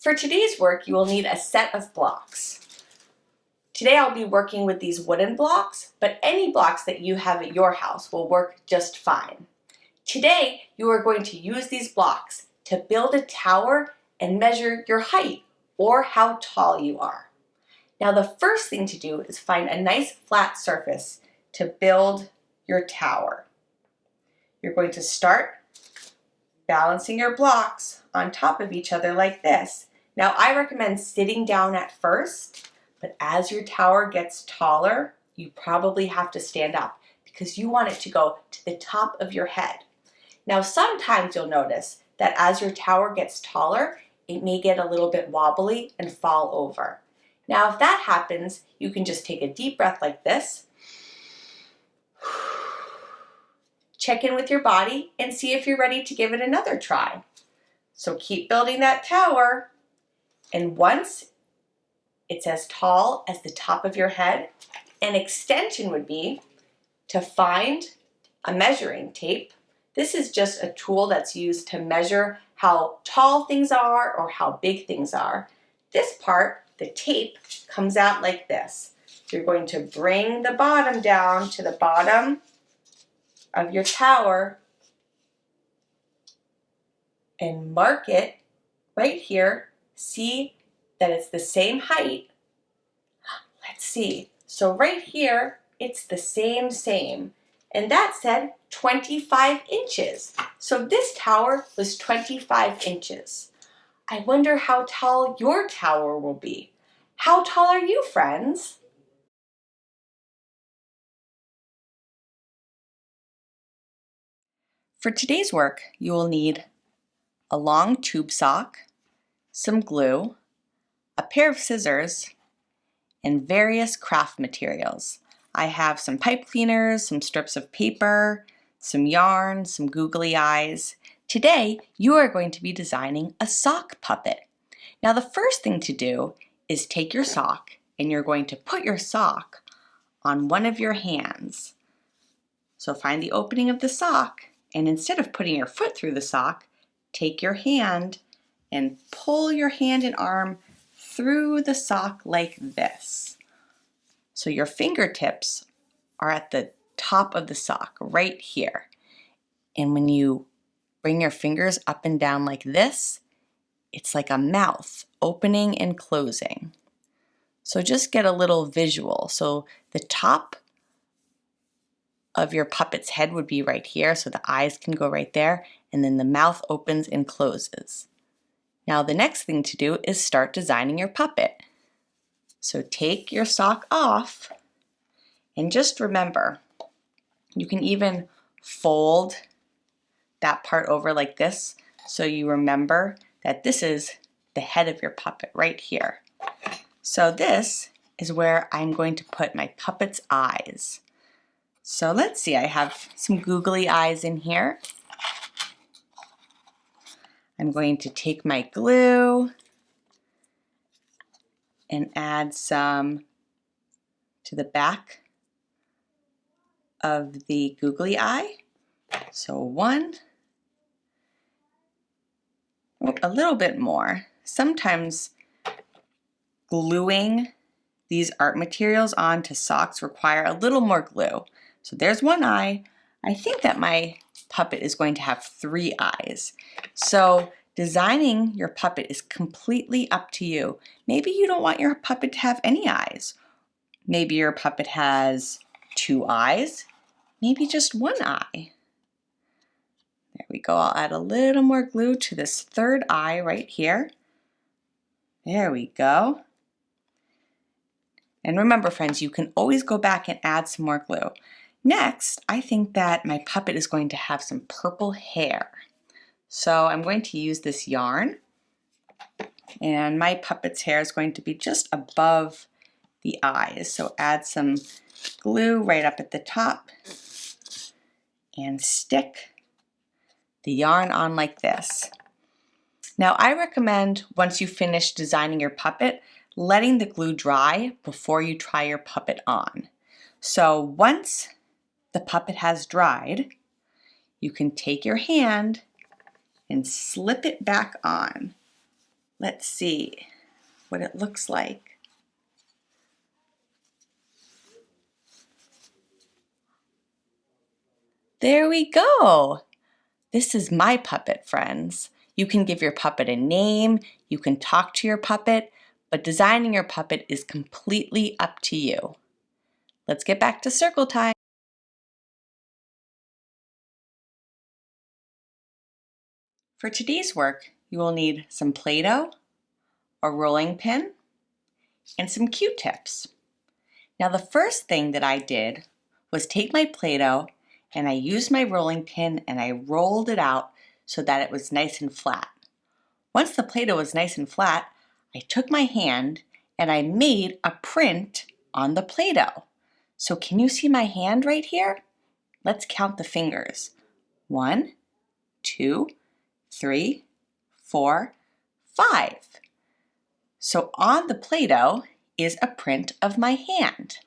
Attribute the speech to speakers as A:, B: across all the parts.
A: For today's work, you will need a set of blocks. Today I'll be working with these wooden blocks, but any blocks that you have at your house will work just fine. Today, you are going to use these blocks to build a tower and measure your height or how tall you are. Now, the first thing to do is find a nice flat surface to build your tower. You're going to start balancing your blocks on top of each other like this. Now, I recommend sitting down at first, but as your tower gets taller, you probably have to stand up because you want it to go to the top of your head. Now, sometimes you'll notice that as your tower gets taller, it may get a little bit wobbly and fall over. Now, if that happens, you can just take a deep breath like this. Check in with your body and see if you're ready to give it another try. So keep building that tower, and once it's as tall as the top of your head, an extension would be to find a measuring tape. This is just a tool that's used to measure how tall things are or how big things are. This part, the tape, comes out like this. You're going to bring the bottom down to the bottom of your tower and mark it right here. See that it's the same height. Let's see. So right here, it's the same. And that said 25 inches. So this tower was 25 inches. I wonder how tall your tower will be. How tall are you, friends? For today's work, you will need a long tube sock, some glue, a pair of scissors, and various craft materials. I have some pipe cleaners, some strips of paper, some yarn, some googly eyes. Today, you are going to be designing a sock puppet. Now, the first thing to do is take your sock and you're going to put your sock on one of your hands. So find the opening of the sock, and instead of putting your foot through the sock, take your hand and pull your hand and arm through the sock like this. So your fingertips are at the top of the sock right here. And when you bring your fingers up and down like this, it's like a mouth opening and closing. So just get a little visual. So the top of your puppet's head would be right here, so the eyes can go right there, and then the mouth opens and closes. Now the next thing to do is start designing your puppet. So take your sock off, and just remember, you can even fold that part over like this so you remember that this is the head of your puppet right here. So this is where I'm going to put my puppet's eyes. So let's see, I have some googly eyes in here. I'm going to take my glue and add some to the back of the googly eye. So one, a little bit more. Sometimes gluing these art materials onto socks require a little more glue. So there's one eye. I think that my puppet is going to have 3 eyes. So designing your puppet is completely up to you. Maybe you don't want your puppet to have any eyes. Maybe your puppet has 2 eyes, maybe just 1 eye. There we go. I'll add a little more glue to this 3rd eye right here. There we go. And remember, friends, you can always go back and add some more glue. Next, I think that my puppet is going to have some purple hair. So I'm going to use this yarn, and my puppet's hair is going to be just above the eyes. So add some glue right up at the top and stick the yarn on like this. Now I recommend once you finish designing your puppet, letting the glue dry before you try your puppet on. So once the puppet has dried, you can take your hand and slip it back on let's see what it looks like. There we go. This is my puppet, friends. You can give your puppet a name, you can talk to your puppet, but designing your puppet is completely up to you. Let's get back to circle time. For today's work, you will need some play-doh, a rolling pin, and some Q-tips. Now the first thing that I did was take my play-doh and I used my rolling pin and I rolled it out so that it was nice and flat. Once the play-doh was nice and flat, I took my hand and I made a print on the play-doh. So can you see my hand right here? Let's count the fingers. 1, 2, 3, 4, 5. So on the play-doh is a print of my hand.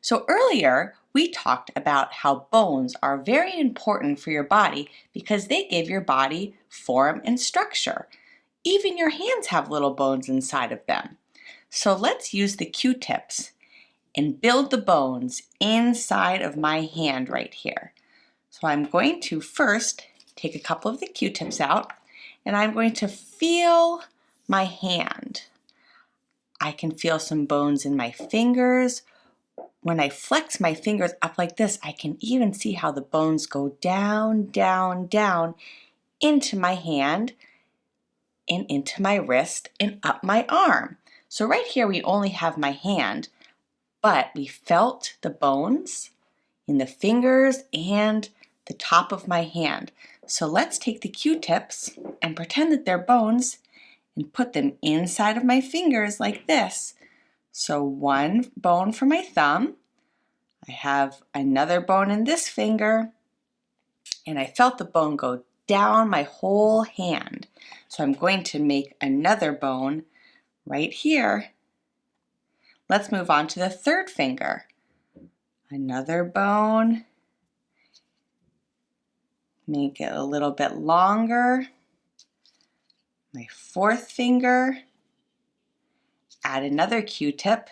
A: So earlier we talked about how bones are very important for your body because they give your body form and structure. Even your hands have little bones inside of them. So let's use the Q-tips and build the bones inside of my hand right here. So I'm going to first take a couple of the Q-tips out and I'm going to feel my hand. I can feel some bones in my fingers. When I flex my fingers up like this, I can even see how the bones go down, down, down into my hand and into my wrist and up my arm. So right here we only have my hand, but we felt the bones in the fingers and the top of my hand. So let's take the Q-tips and pretend that they're bones and put them inside of my fingers like this. So one bone for my thumb, I have another bone in this finger, and I felt the bone go down my whole hand. So I'm going to make another bone right here. Let's move on to the third finger. Another bone. Make it a little bit longer. My fourth finger. Add another Q-tip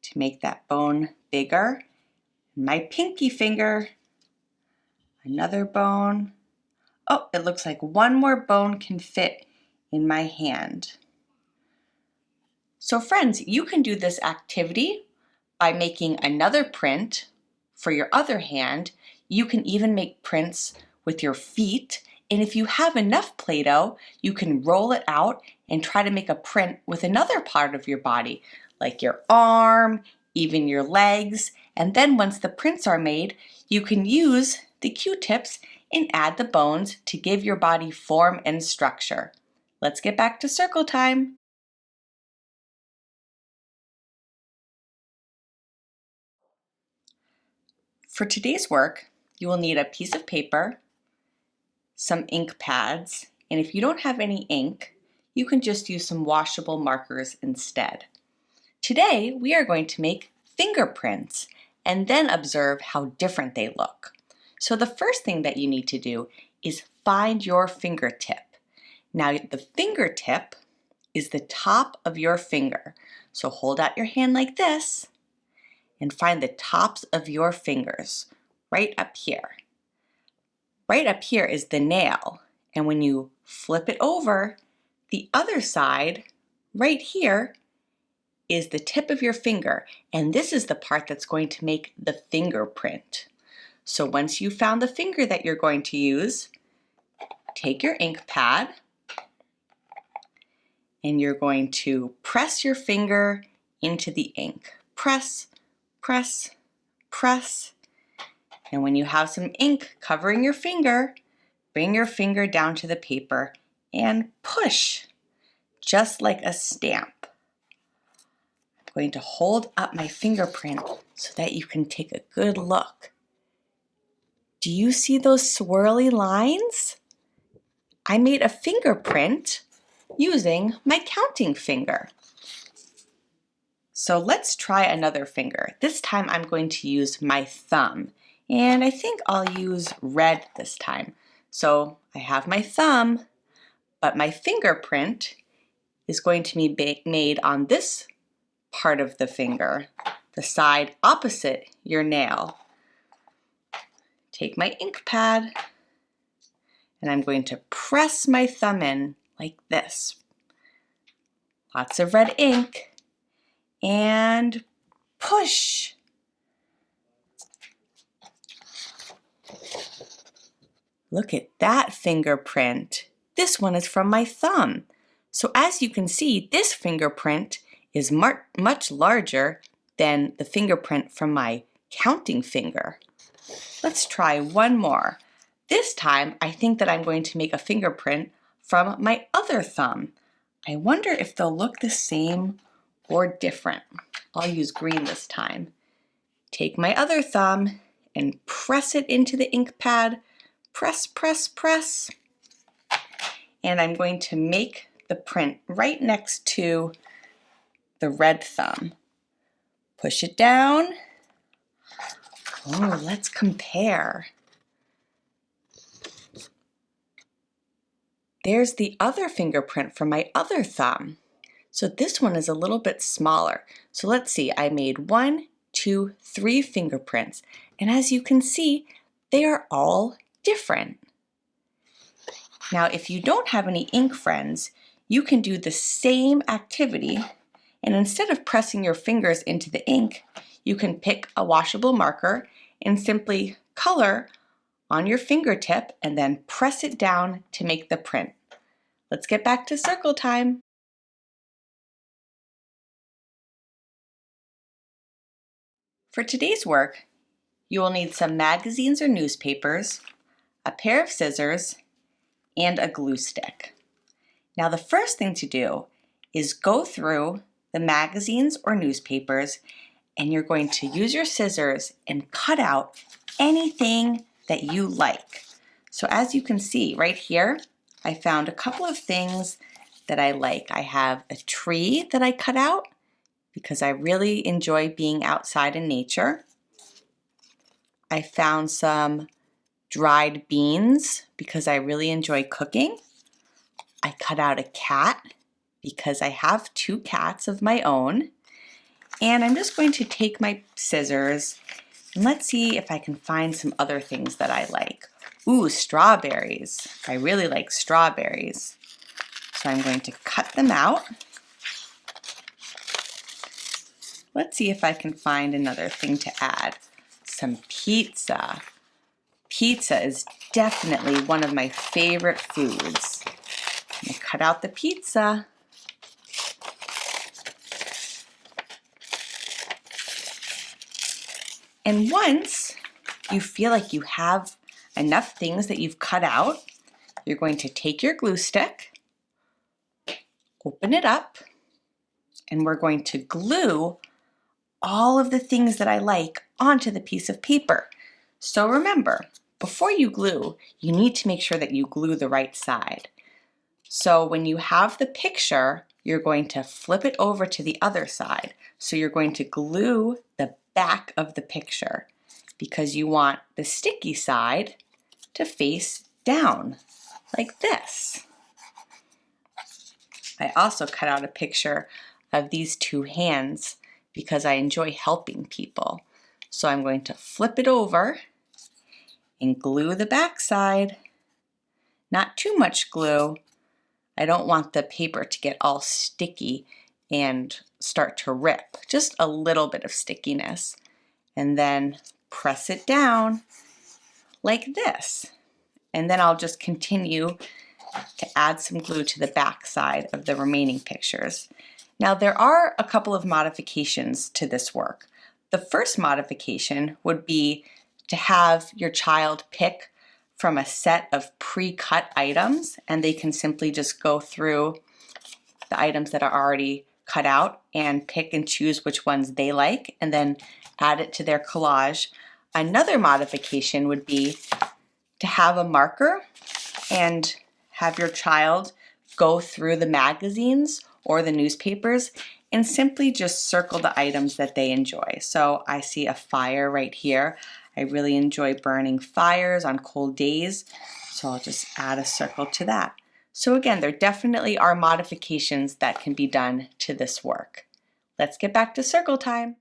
A: to make that bone bigger. My pinky finger. Another bone. Oh, it looks like one more bone can fit in my hand. So friends, you can do this activity by making another print for your other hand. You can even make prints with your feet. And if you have enough Play-Doh, you can roll it out and try to make a print with another part of your body, like your arm, even your legs. And then once the prints are made, you can use the Q-tips and add the bones to give your body form and structure. Let's get back to circle time. For today's work, you will need a piece of paper, some ink pads, and if you don't have any ink, you can just use some washable markers instead. Today, we are going to make fingerprints and then observe how different they look. So the first thing that you need to do is find your fingertip. Now, the fingertip is the top of your finger. So hold out your hand like this and find the tops of your fingers right up here. Right up here is the nail, and when you flip it over, the other side, right here, is the tip of your finger, and this is the part that's going to make the fingerprint. So once you've found the finger that you're going to use, take your ink pad, and you're going to press your finger into the ink. Press, press, press. And when you have some ink covering your finger, bring your finger down to the paper and push, just like a stamp. I'm going to hold up my fingerprint so that you can take a good look. Do you see those swirly lines? I made a fingerprint using my counting finger. So let's try another finger. This time I'm going to use my thumb. And I think I'll use red this time. So I have my thumb, but my fingerprint is going to be made on this part of the finger, the side opposite your nail. Take my ink pad and I'm going to press my thumb in like this. Lots of red ink and push. Look at that fingerprint. This one is from my thumb. So as you can see, this fingerprint is much larger than the fingerprint from my counting finger. Let's try one more. This time, I think that I'm going to make a fingerprint from my other thumb. I wonder if they'll look the same or different. I'll use green this time. Take my other thumb and press it into the ink pad. Press, press, press. And I'm going to make the print right next to the red thumb. Push it down. Oh, let's compare. There's the other fingerprint from my other thumb. So this one is a little bit smaller. So let's see, I made 1, 2, 3 fingerprints. And as you can see, they are all different. Now, if you don't have any ink friends, you can do the same activity, and instead of pressing your fingers into the ink, you can pick a washable marker and simply color on your fingertip and then press it down to make the print. Let's get back to circle time. For today's work, you will need some magazines or newspapers, a pair of scissors, and a glue stick. Now the first thing to do is go through the magazines or newspapers, and you're going to use your scissors and cut out anything that you like. So as you can see right here, I found a couple of things that I like. I have a tree that I cut out because I really enjoy being outside in nature. I found some dried beans because I really enjoy cooking. I cut out a cat because I have 2 cats of my own. And I'm just going to take my scissors and let's see if I can find some other things that I like. Ooh, strawberries. I really like strawberries. So I'm going to cut them out. Let's see if I can find another thing to add. Some pizza. Pizza is definitely one of my favorite foods. I'm going to cut out the pizza. And once you feel like you have enough things that you've cut out, you're going to take your glue stick, open it up, and we're going to glue all of the things that I like onto the piece of paper. So remember, before you glue, you need to make sure that you glue the right side. So when you have the picture, you're going to flip it over to the other side. So you're going to glue the back of the picture because you want the sticky side to face down like this. I also cut out a picture of these 2 hands because I enjoy helping people. So I'm going to flip it over and glue the back side. Not too much glue. I don't want the paper to get all sticky and start to rip. Just a little bit of stickiness. And then press it down like this. And then I'll just continue to add some glue to the back side of the remaining pictures. Now there are a couple of modifications to this work. The first modification would be to have your child pick from a set of pre-cut items, and they can simply just go through the items that are already cut out and pick and choose which ones they like and then add it to their collage. Another modification would be to have a marker and have your child go through the magazines or the newspapers and simply just circle the items that they enjoy. So I see a fire right here. I really enjoy burning fires on cold days, so I'll just add a circle to that. So again, there definitely are modifications that can be done to this work. Let's get back to circle time.